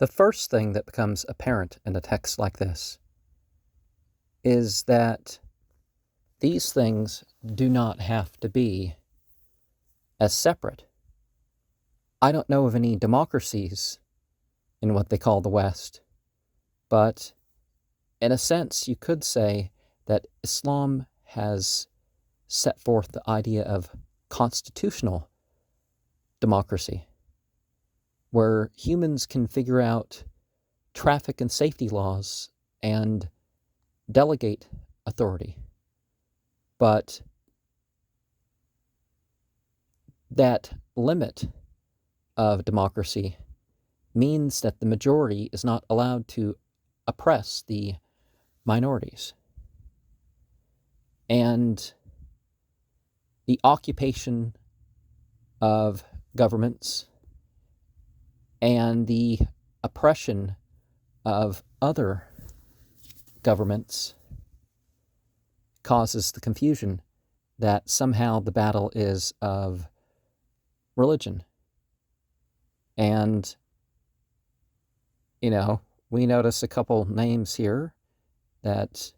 The first thing that becomes apparent in a text like this is that these things do not have to be as separate. I don't know of any democracies in what they call the West, but in a sense, you could say that Islam has set forth the idea of constitutional democracy, where humans can figure out traffic and safety laws and delegate authority. But that limit of democracy means that the majority is not allowed to oppress the minorities. And the occupation of governments and the oppression of other governments causes the confusion that somehow the battle is of religion. And, we notice a couple names here that,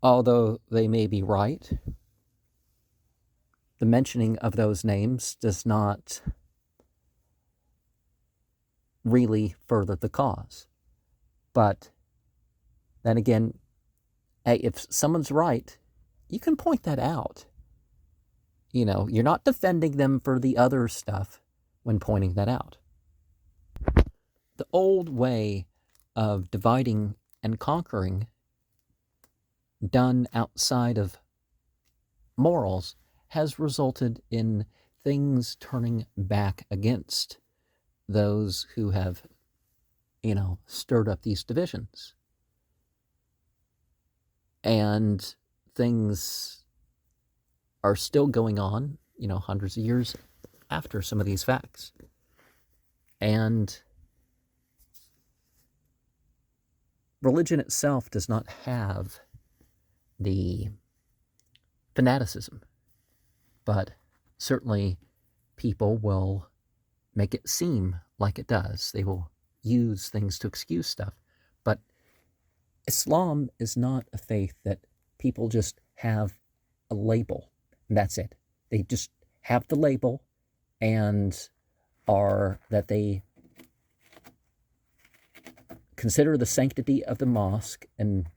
although they may be right, the mentioning of those names does not really further the cause. But then again, hey, if someone's right, you can point that out. You're not defending them for the other stuff when pointing that out. The old way of dividing and conquering done outside of morals has resulted in things turning back against those who have, stirred up these divisions. And things are still going on, hundreds of years after some of these facts. And religion itself does not have the fanaticism, but certainly people will make it seem like it does. They will use things to excuse stuff. But Islam is not a faith that people just have a label, and that's it. They just have the label and they consider the sanctity of the mosque, and,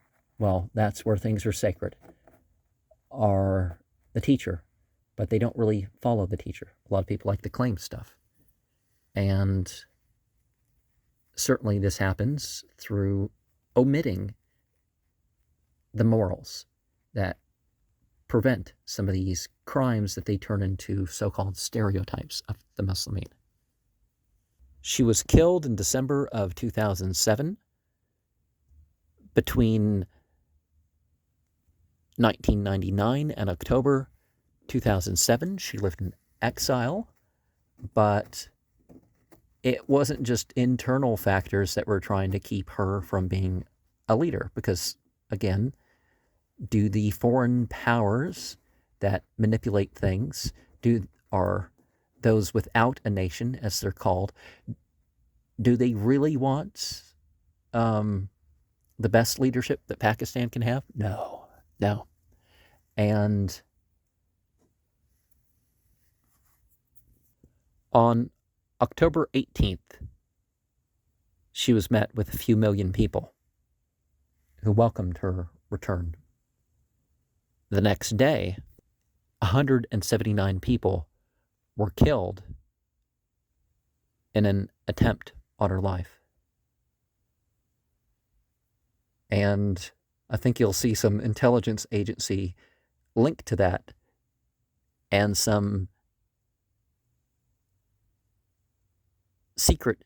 that's where things are sacred, are the teacher, but they don't really follow the teacher. A lot of people like to claim stuff. And certainly this happens through omitting the morals that prevent some of these crimes that they turn into so-called stereotypes of the Muslimeen. She was killed in December of 2007. Between 1999 and October 2007, she lived in exile, but it wasn't just internal factors that were trying to keep her from being a leader, because, again, do the foreign powers that manipulate things, are those without a nation, as they're called, do they really want the best leadership that Pakistan can have? No. And on October 18th, she was met with a few million people who welcomed her return. The next day, 179 people were killed in an attempt on her life. And I think you'll see some intelligence agency linked to that, and some secret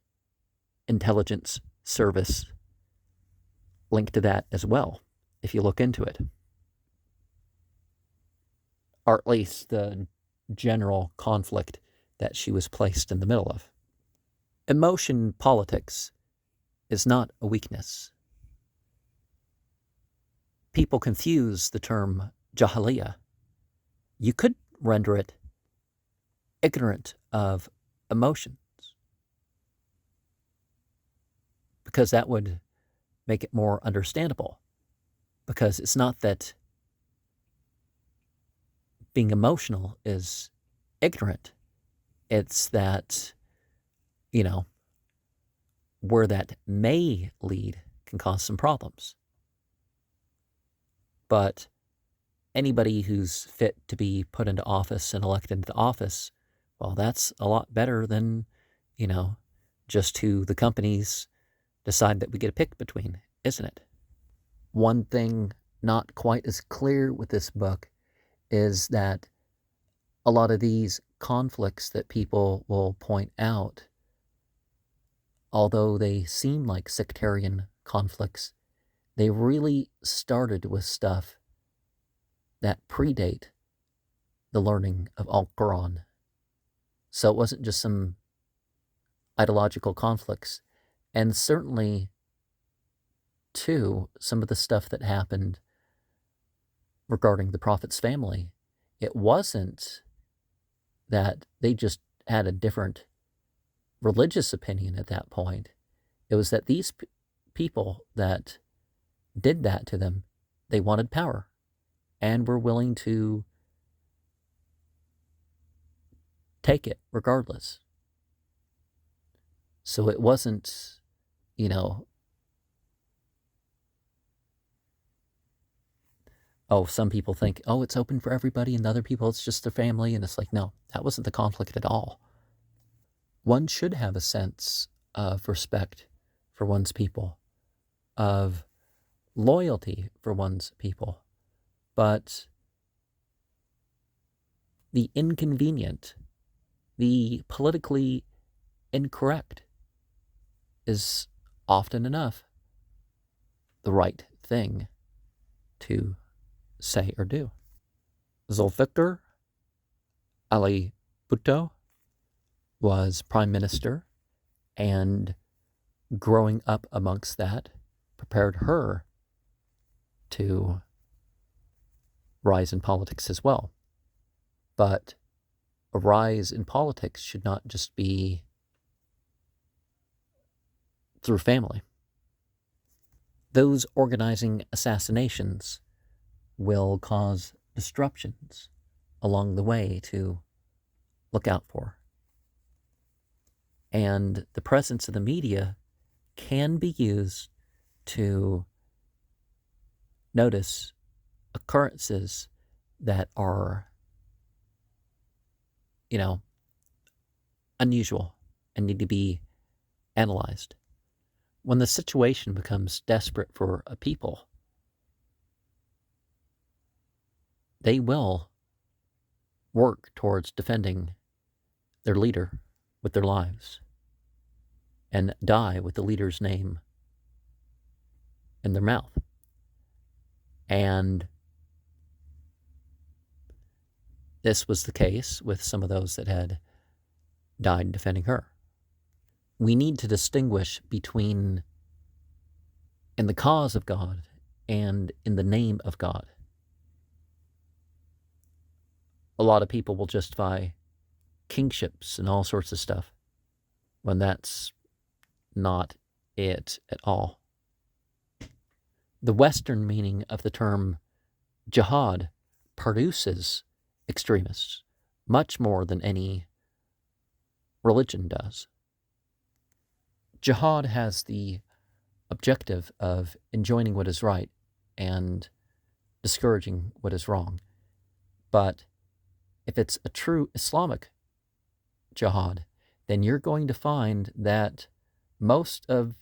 intelligence service linked to that as well, if you look into it. Or at least the general conflict that she was placed in the middle of. Emotion politics is not a weakness. People confuse the term jahiliyyah. You could render it ignorant of emotions. because that would make it more understandable. Because it's not that being emotional is ignorant. It's that, where that may lead can cause some problems. But anybody who's fit to be put into office and elected into office, well, that's a lot better than, just who the companies decide that we get to pick between, isn't it? One thing not quite as clear with this book is that a lot of these conflicts that people will point out, although they seem like sectarian conflicts, they really started with stuff that predate the learning of Al-Quran. So it wasn't just some ideological conflicts. And certainly, too, some of the stuff that happened regarding the Prophet's family, it wasn't that they just had a different religious opinion at that point. It was that these people that did that to them, they wanted power and were willing to take it regardless. So it wasn't, some people think, it's open for everybody, and other people, it's just their family. And it's like, no, that wasn't the conflict at all. One should have a sense of respect for one's people, of loyalty for one's people. But the inconvenient, the politically incorrect is often enough the right thing to say or do. Zulfikar Ali Bhutto was prime minister, and growing up amongst that prepared her to rise in politics as well. But a rise in politics should not just be through family. Those organizing assassinations will cause disruptions along the way to look out for. And the presence of the media can be used to notice occurrences that are, unusual and need to be analyzed. When the situation becomes desperate for a people, they will work towards defending their leader with their lives and die with the leader's name in their mouth. And this was the case with some of those that had died defending her. We need to distinguish between in the cause of God and in the name of God. A lot of people will justify kingships and all sorts of stuff when that's not it at all. The Western meaning of the term jihad produces extremists much more than any religion does. Jihad has the objective of enjoining what is right and discouraging what is wrong. But if it's a true Islamic jihad, then you're going to find that most of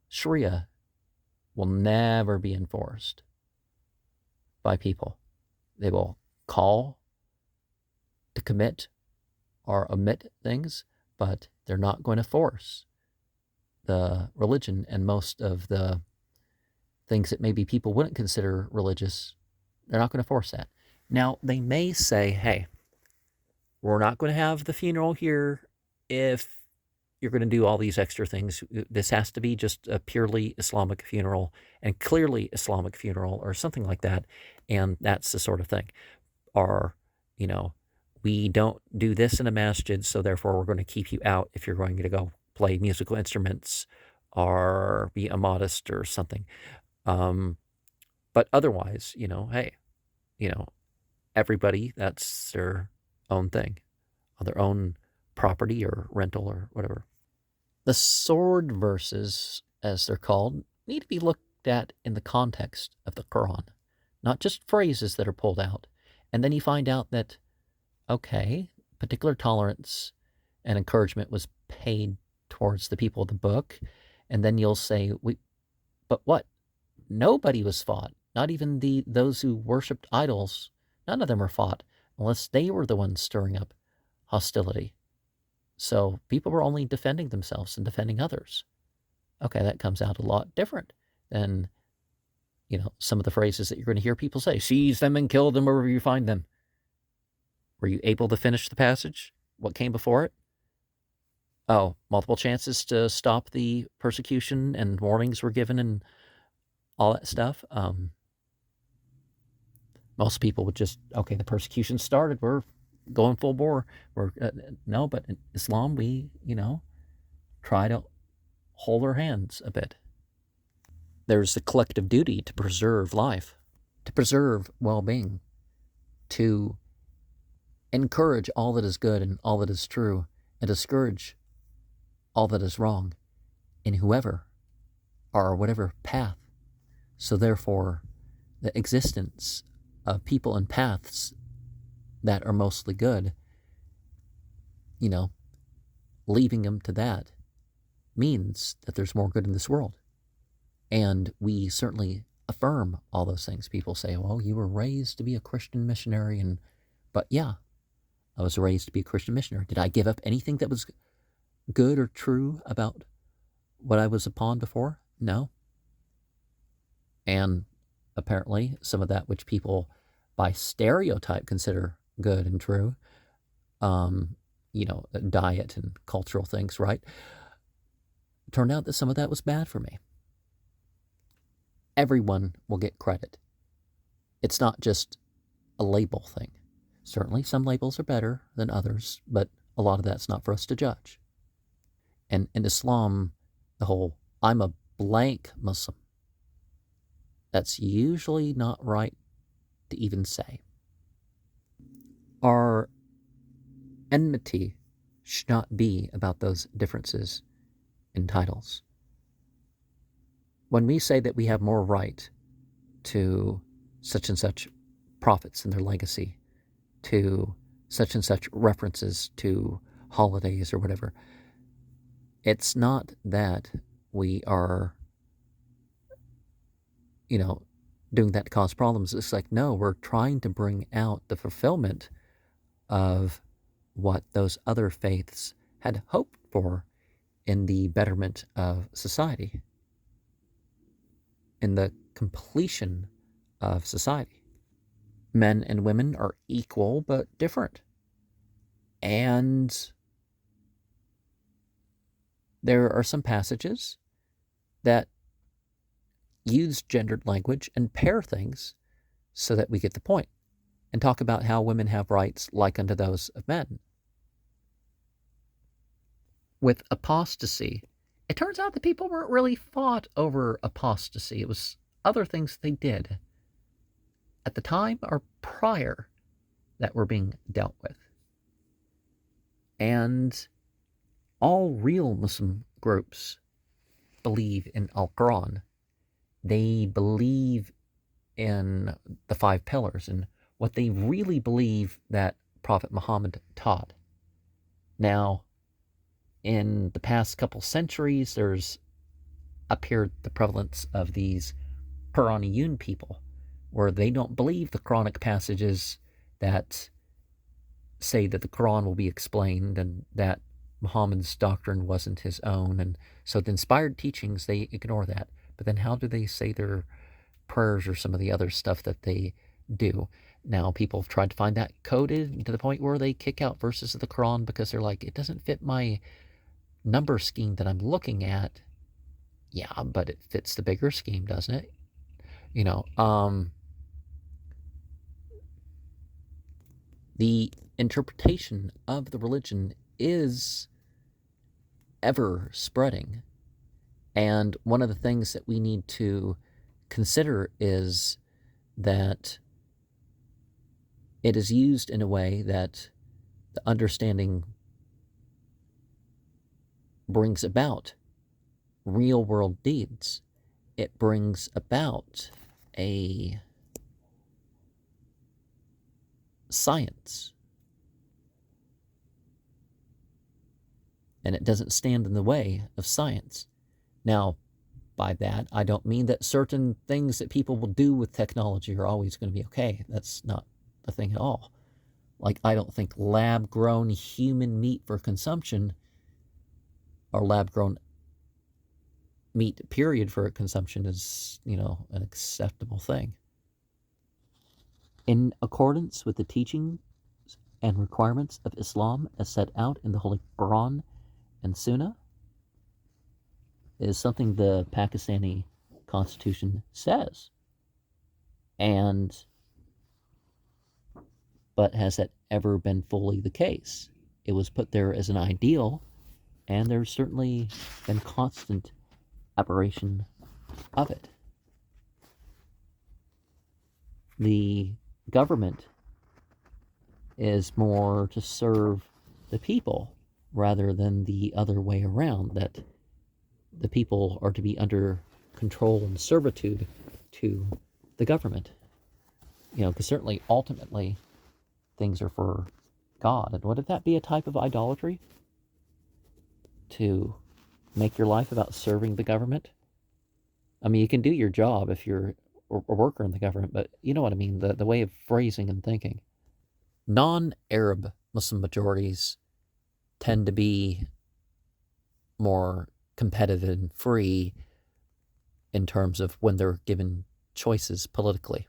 Sharia will never be enforced by people. They will call to commit or omit things, but they're not going to force the religion, and most of the things that maybe people wouldn't consider religious, they're not going to force that. Now, they may say, hey, we're not going to have the funeral here if you're going to do all these extra things. This has to be just a purely Islamic funeral and clearly Islamic funeral or something like that. And that's the sort of thing. Or, we don't do this in a masjid, so therefore we're going to keep you out if you're going to go play musical instruments or be immodest or something. But otherwise, hey, you know, everybody, that's their own thing, on their own property or rental or whatever. The sword verses, as they're called, need to be looked at in the context of the Quran, not just phrases that are pulled out. And then you find out that, okay, particular tolerance and encouragement was paid towards the people of the book. And then you'll say, but what? Nobody was fought. Not even those who worshipped idols. None of them were fought unless they were the ones stirring up hostility. So people were only defending themselves and defending others. Okay, that comes out a lot different than, some of the phrases that you're going to hear people say. Seize them and kill them wherever you find them. Were you able to finish the passage? What came before it? Oh, multiple chances to stop the persecution and warnings were given and all that stuff. Most people would just, okay, the persecution started. We're going full bore. No, but in Islam, we, try to hold our hands a bit. There's the collective duty to preserve life, to preserve well-being, to encourage all that is good and all that is true, and discourage all that is wrong in whoever or whatever path. So therefore, the existence of people and paths that are mostly good, leaving them to that means that there's more good in this world. And we certainly affirm all those things. People say, well, you were raised to be a Christian missionary. But yeah, I was raised to be a Christian missionary. Did I give up anything that was good or true about what I was upon before? No. And apparently some of that which people by stereotype consider good and true, diet and cultural things, right? Turned out that some of that was bad for me. Everyone will get credit. It's not just a label thing. Certainly some labels are better than others, but a lot of that's not for us to judge. And in Islam, the whole, I'm a blank Muslim, that's usually not right to even say. Our enmity should not be about those differences in titles. When we say that we have more right to such and such prophets and their legacy, to such and such references to holidays or whatever, it's not that we are, doing that to cause problems. It's like, no, we're trying to bring out the fulfillment of what those other faiths had hoped for in the betterment of society, in the completion of society. Men and women are equal but different. And there are some passages that use gendered language and pair things so that we get the point, and talk about how women have rights like unto those of men. With apostasy, it turns out that people weren't really fought over apostasy. It was other things they did at the time or prior that were being dealt with. And all real Muslim groups believe in Al-Quran. They believe in the 5 pillars and what they really believe that Prophet Muhammad taught. Now, in the past couple centuries, there's appeared the prevalence of these Quraniyun people, where they don't believe the Quranic passages that say that the Quran will be explained and that Muhammad's doctrine wasn't his own. And so the inspired teachings, they ignore that. But then how do they say their prayers or some of the other stuff that they do? Now, people have tried to find that coded to the point where they kick out verses of the Quran because they're like, it doesn't fit my number scheme that I'm looking at. Yeah, but it fits the bigger scheme, doesn't it? The interpretation of the religion is ever spreading. And one of the things that we need to consider is that it is used in a way that the understanding brings about real world deeds. It brings about a science. And it doesn't stand in the way of science. Now, by that, I don't mean that certain things that people will do with technology are always going to be okay. That's not the thing at all. Like, I don't think lab-grown human meat for consumption, or lab-grown meat, period, for consumption is, an acceptable thing. In accordance with the teachings and requirements of Islam as set out in the Holy Quran and Sunnah, is something the Pakistani constitution says. But has that ever been fully the case? It was put there as an ideal, and there's certainly been constant aberration of it. The government is more to serve the people rather than the other way around, that the people are to be under control and servitude to the government. Because certainly, ultimately, things are for God. And would that be a type of idolatry? To make your life about serving the government? I mean, you can do your job if you're a worker in the government, but you know what I mean, the way of phrasing and thinking. Non-Arab Muslim majorities tend to be more competitive and free in terms of when they're given choices politically.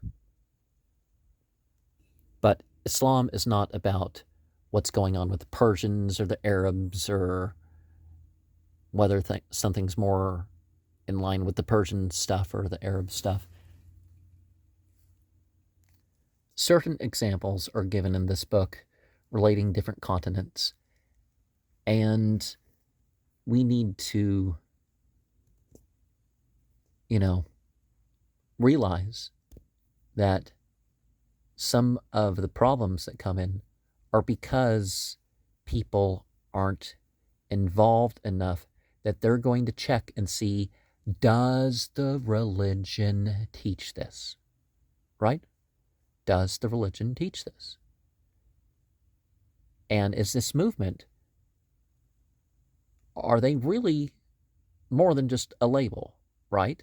But Islam is not about what's going on with the Persians or the Arabs, or whether something's more in line with the Persian stuff or the Arab stuff. Certain examples are given in this book relating different continents, and we need to, realize that some of the problems that come in are because people aren't involved enough that they're going to check and see, does the religion teach this? Right? Does the religion teach this? And is this movement, are they really more than just a label, right?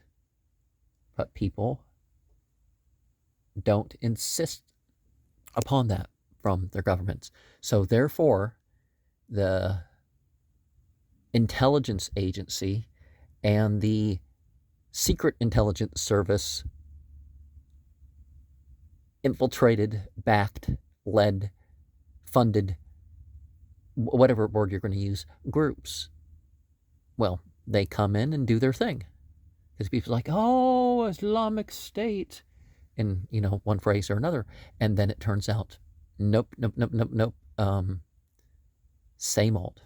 But people don't insist upon that from their governments. So therefore, the intelligence agency and the secret intelligence service infiltrated, backed, led, funded, whatever word you're going to use, groups. Well, they come in and do their thing. Because people are like, oh, Islamic State, in, one phrase or another. And then it turns out, nope. Same old.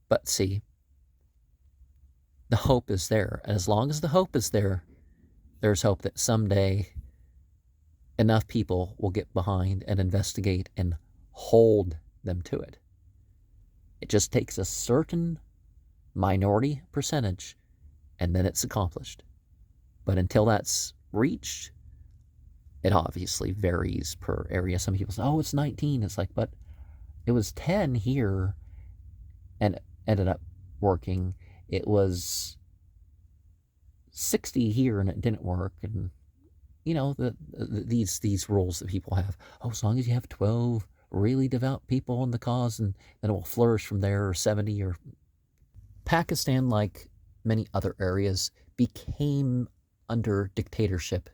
But see, the hope is there. And as long as the hope is there, there's hope that someday enough people will get behind and investigate and hold them to it. It just takes a certain minority percentage, and then it's accomplished. But until that's reached, it obviously varies per area. Some people say, oh, it's 19. It's like, but it was 10 here and ended up working. It was 60 here and it didn't work. And, these rules that people have. Oh, as long as you have 12 really devout people in the cause, and then it will flourish from there, or 70, or... Pakistan, like many other areas, became under dictatorship,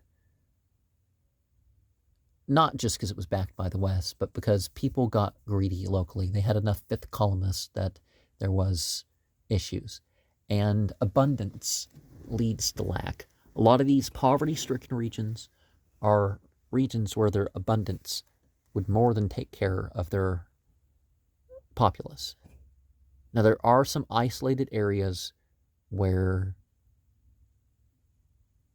not just because it was backed by the West, but because people got greedy locally. They had enough fifth columnists that there was issues. And abundance leads to lack. A lot of these poverty-stricken regions are regions where their abundance would more than take care of their populace. Now, there are some isolated areas where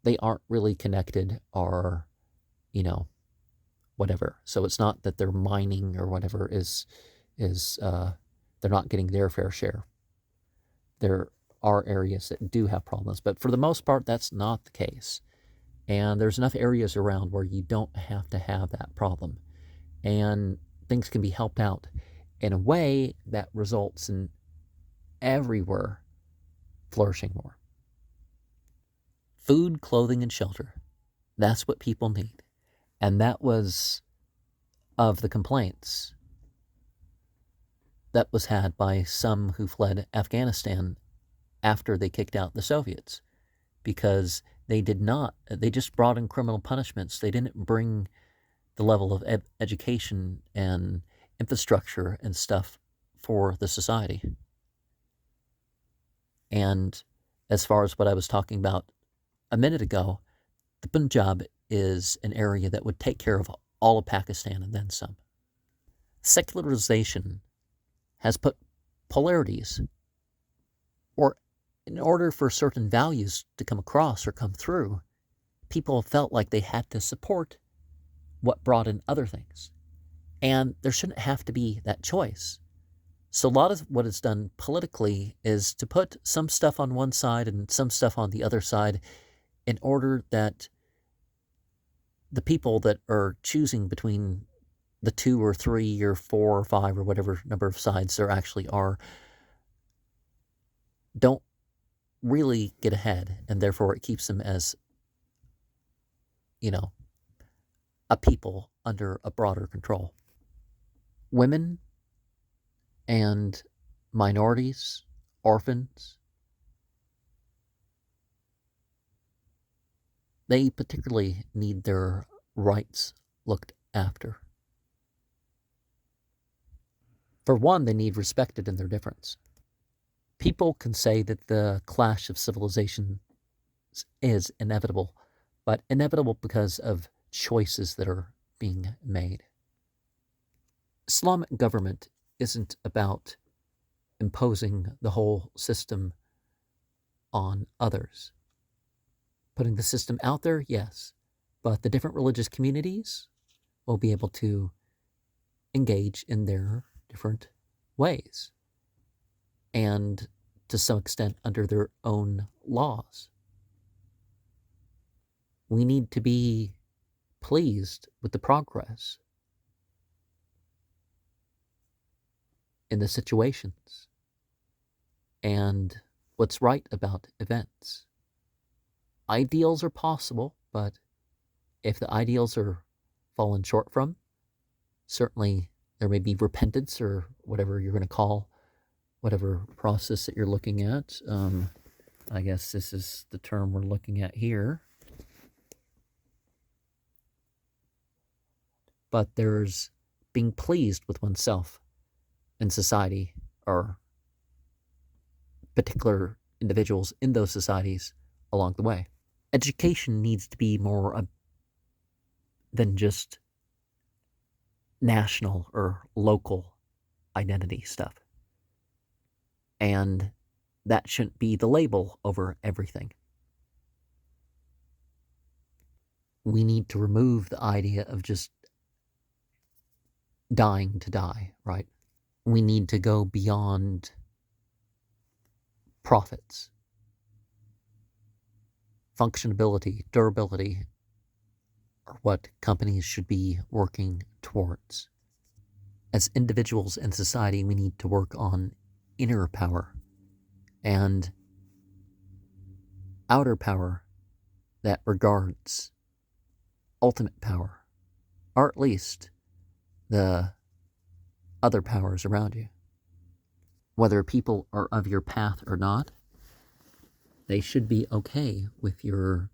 they aren't really connected or, whatever. So it's not that they're mining or whatever is they're not getting their fair share. There are areas that do have problems, but for the most part, that's not the case. And there's enough areas around where you don't have to have that problem. And things can be helped out in a way that results in everywhere flourishing more. Food, clothing, and shelter. That's what people need. And that was of the complaints that was had by some who fled Afghanistan after they kicked out the Soviets, because they just brought in criminal punishments. They didn't bring the level of education and infrastructure and stuff for the society. And as far as what I was talking about a minute ago, the Punjab is an area that would take care of all of Pakistan and then some. Secularization has put polarities, or in order for certain values to come across or come through, people felt like they had to support what brought in other things. And there shouldn't have to be that choice. So a lot of what is done politically is to put some stuff on one side and some stuff on the other side in order that the people that are choosing between the 2 or 3 or 4 or 5 or whatever number of sides there actually are don't really get ahead, and therefore it keeps them as, a people under a broader control. Women and minorities, orphans, they particularly need their rights looked after. For one, they need respected in their difference. People can say that the clash of civilizations is inevitable, but inevitable because of choices that are being made. Islamic government isn't about imposing the whole system on others. Putting the system out there, yes, but the different religious communities will be able to engage in their different ways, and to some extent under their own laws. We need to be pleased with the progress in the situations and what's right about events. Ideals are possible, but if the ideals are fallen short from, certainly there may be repentance or whatever you're going to call whatever process that you're looking at. I guess this is the term we're looking at here. But there's being pleased with oneself in society, or particular individuals in those societies along the way. Education needs to be more than just national or local identity stuff. And that shouldn't be the label over everything. We need to remove the idea of just dying to die, right? We need to go beyond profits. Functionability, durability are what companies should be working towards. As individuals in society, we need to work on inner power and outer power that regards ultimate power, or at least the other powers around you. Whether people are of your path or not, they should be okay with your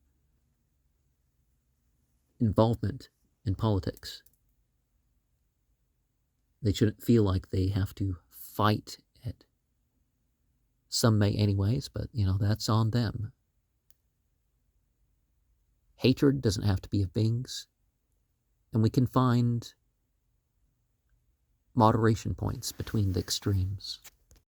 involvement in politics. They shouldn't feel like they have to fight it. Some may anyways, but that's on them. Hatred doesn't have to be of things, and we can find moderation points between the extremes.